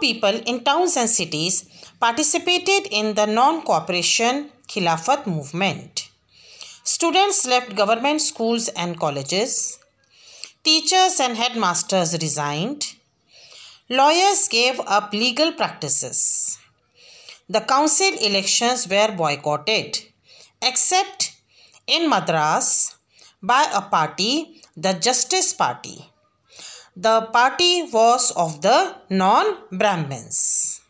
people in towns and cities participated in the non-cooperation Khilafat movement. Students left government schools and colleges. Teachers and headmasters resigned. Lawyers gave up legal practices. The council elections were boycotted, except in Madras by a party, the Justice Party. The party was of the non-Brahmins.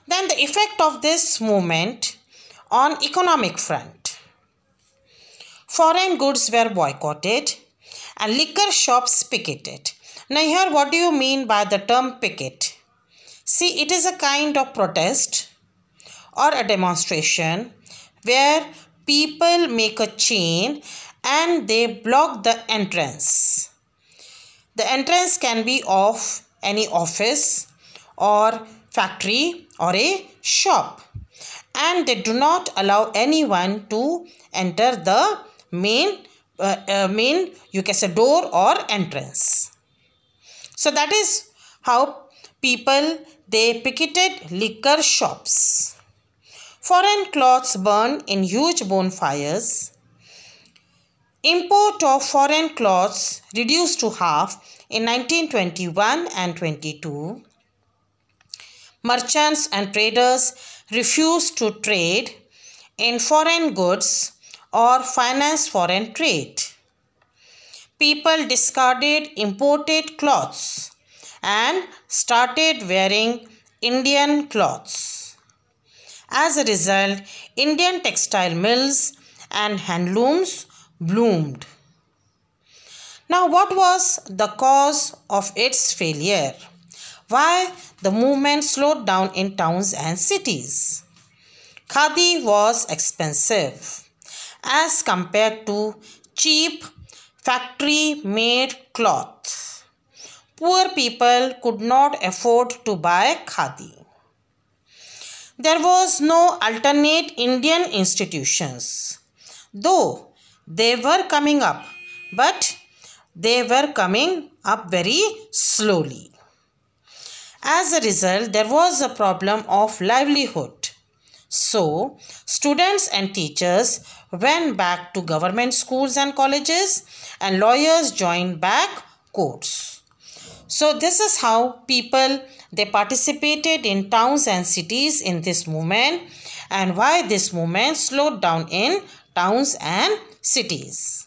Then the effect of this movement on economic front. Foreign goods were boycotted and liquor shops picketed. Now here, what do you mean by the term picket? See, it is a kind of protest or a demonstration where people make a chain and they block the entrance. The entrance can be of any office or factory or a shop, and they do not allow anyone to enter the main you can say door or entrance. So that is how people, they picketed liquor shops. Foreign cloths burned in huge bonfires. Import of foreign cloths reduced to half in 1921 and 22. Merchants and traders refused to trade in foreign goods or finance foreign trade. People discarded imported cloths and started wearing Indian cloths. As a result, Indian textile mills and handlooms bloomed. Now, what was the cause of its failure? Why the movement slowed down in towns and cities? Khadi was expensive as compared to cheap factory-made cloth. Poor people could not afford to buy khadi. There was no alternate Indian institutions, though they were coming up, but they were coming up very slowly. As a result, there was a problem of livelihood. So, students and teachers went back to government schools and colleges, and lawyers joined back courts. So, this is how people, they participated in towns and cities in this movement, and why this movement slowed down in towns and cities.